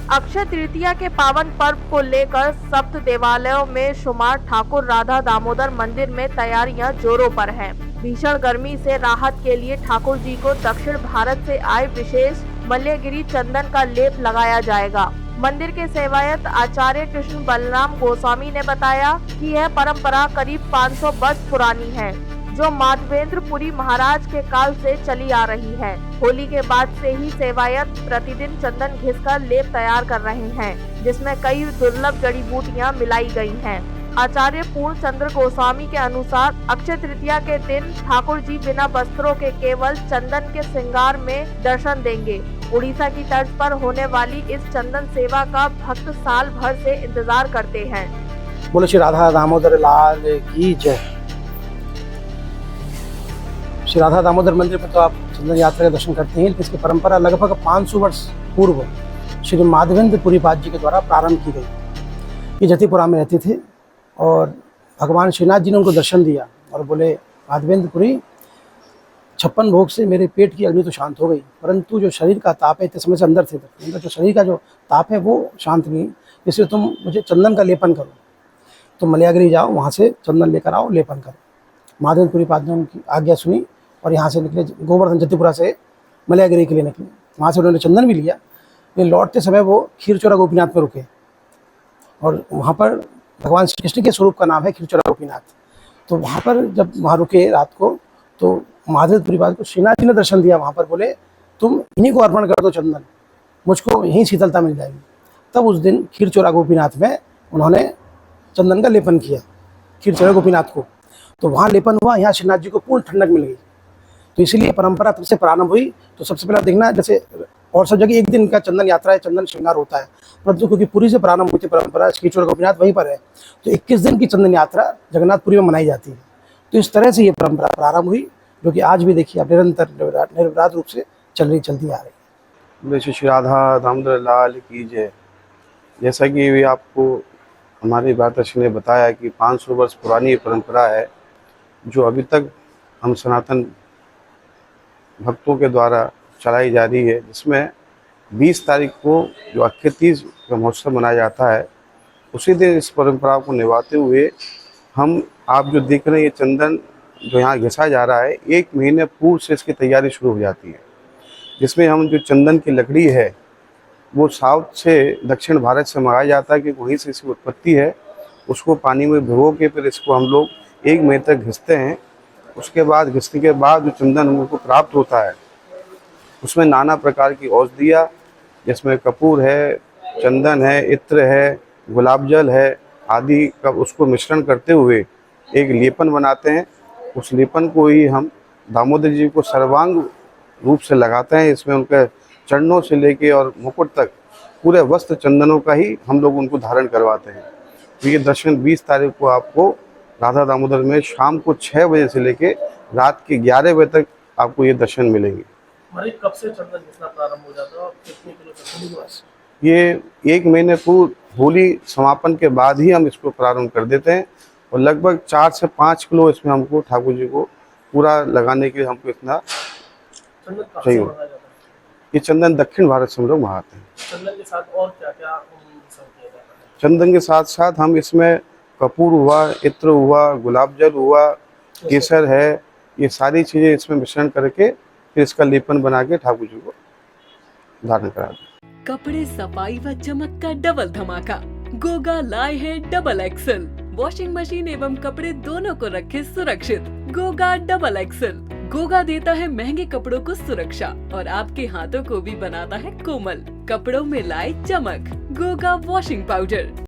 अक्षय तृतीया के पावन पर्व को लेकर सप्त देवालयों में शुमार ठाकुर राधा दामोदर मंदिर में तैयारियां जोरों पर हैं। भीषण गर्मी से राहत के लिए ठाकुर जी को दक्षिण भारत से आए विशेष मल्यगिरी चंदन का लेप लगाया जाएगा। मंदिर के सेवायत आचार्य कृष्ण बलराम गोस्वामी ने बताया कि यह परंपरा करीब 500 वर्ष पुरानी है, जो माधवेंद्रपुरी महाराज के काल से चली आ रही है। होली के बाद से ही सेवायत प्रतिदिन चंदन घिसकर लेप तैयार कर रहे हैं, जिसमें कई दुर्लभ जड़ी बूटियां मिलाई गई हैं। आचार्य पूर्ण चंद्र गोस्वामी के अनुसार अक्षय तृतीया के दिन ठाकुर जी बिना वस्त्रों के केवल चंदन के श्रृंगार में दर्शन देंगे। उड़ीसा की तर्ज पर होने वाली इस चंदन सेवा का भक्त साल भर से इंतजार करते हैं। बोले श्री राधा दामोदर लाल की जय। श्री राधा दामोदर मंदिर पर तो आप चंदन यात्रा के दर्शन करते हैं, लेकिन इसकी परंपरा लगभग 500 वर्ष पूर्व श्री माधवेंद्रपुरी पाद जी के द्वारा प्रारंभ की गई। ये जतिपुरा में रहते थे और भगवान श्रीनाथ जी ने उनको दर्शन दिया और बोले, माधवेंद्रपुरी 56 भोग से मेरे पेट की अग्नि तो शांत हो गई, परंतु जो शरीर का ताप है, इतने समय से अंदर थे, उनका जो शरीर का जो ताप है वो शांत नहीं, इसलिए तुम मुझे चंदन का लेपन करो। तो मलयागिरी जाओ, वहाँ से चंदन लेकर आओ, लेपन करो। माधवेंद्रपुरी पाद ने उनकी आज्ञा सुनी और यहाँ से निकले, गोवर्धन जतिपुरा से मलयागिरी के लिए निकले। वहाँ से उन्होंने चंदन भी लिया, लेकिन लौटते समय वो खीरचोरा गोपीनाथ में रुके और वहाँ पर भगवान श्री कृष्ण के स्वरूप का नाम है खीरचोरा गोपीनाथ। तो वहाँ पर जब वहाँ रुके रात को, तो माधवेंद्रपुरी पाद को श्रीनाथ जी ने दर्शन दिया। वहाँ पर बोले, तुम इन्हीं को अर्पण कर दो चंदन, मुझको यहीं शीतलता मिल जाएगी। तब उस दिन खीरचोरा गोपीनाथ में उन्होंने चंदन का लेपन किया खीरचोरा गोपीनाथ को। तो वहाँ लेपन हुआ, यहाँ श्रीनाथ जी को पूर्ण ठंडक मिल गई। तो इसीलिए परंपरा तब से प्रारंभ हुई। तो सबसे पहले देखना, जैसे और सब जगह एक दिन का चंदन यात्रा है, चंदन श्रृंगार होता है, परंतु क्योंकि पुरी से प्रारंभ हुई थी परंपरा, खीरचोरा गोपीनाथ वहीं पर है, तो 21 दिन की चंदन यात्रा जगन्नाथपुरी में मनाई जाती है। तो इस तरह से ये परंपरा प्रारंभ हुई, जो कि आज भी देखिए आप निरंतर निर्विराद रूप से चलती आ रही है। श्री राधा दामोदर लाल की जय। जैसा कि भी आपको हमारे भ्राताश्री ने बताया कि 500 वर्ष पुरानी ये परंपरा है, जो अभी तक हम सनातन भक्तों के द्वारा चलाई जा रही है, जिसमें 20 तारीख को जो अक्षय तीज का महोत्सव मनाया जाता है, उसी दिन इस परंपरा को निभाते हुए हम आप जो देख रहे हैं ये चंदन जो यहाँ घिसा जा रहा है, 1 महीने पूर्व से इसकी तैयारी शुरू हो जाती है, जिसमें हम जो चंदन की लकड़ी है वो साउथ से दक्षिण भारत से मंगाया जाता है, क्योंकि वहीं से इसकी उत्पत्ति है। उसको पानी में भिगो के फिर इसको हम लोग 1 महीने तक घिसते हैं। उसके बाद घिसने के बाद जो चंदन हमको प्राप्त होता है, उसमें नाना प्रकार की औषधियाँ, जिसमें कपूर है, चंदन है, इत्र है, गुलाब जल है आदि का उसको मिश्रण करते हुए एक लेपन बनाते हैं। उस लेपन को ही हम दामोदर जी को सर्वांग रूप से लगाते हैं। इसमें उनके चरणों से लेके और मुकुट तक पूरे वस्त्र चंदनों का ही हम लोग उनको धारण करवाते हैं। तो ये दर्शन 20 तारीख को आपको राधा दामोदर में शाम को 6 बजे से लेके रात के 11 बजे तक आपको ये दर्शन मिलेंगे। कब से चंदन घिसना प्रारंभ हो जाता है और कितने किलो तक होली? ये 1 महीने पूर्व होली समापन के बाद ही हम इसको प्रारंभ कर देते हैं और लगभग 4 से 5 किलो इसमें हमको ठाकुर जी को पूरा लगाने के लिए हमको इतना चाहिए। ये चंदन दक्षिण भारत से हम लोग मंगाते हैं। चंदन के साथ और क्या क्या किया जाता है? चंदन के साथ साथ हम इसमें कपूर हुआ, इत्र हुआ, गुलाब जल हुआ, केसर है, ये सारी चीज़ें इसमें मिश्रण करके फिर इसका लेपन बना के ठाकुर जी को धारण करा दें। कपड़े सफाई व चमक का डबल धमाका। गोगा लाए है डबल एक्सल। वॉशिंग मशीन एवं कपड़े दोनों को रखे सुरक्षित। Goga double axle. गोगा देता है महंगे कपड़ों को सुरक्षा और आपके हाथों को भी बनाता है कोमल। कपड़ों में लाए चमक। Goga washing powder.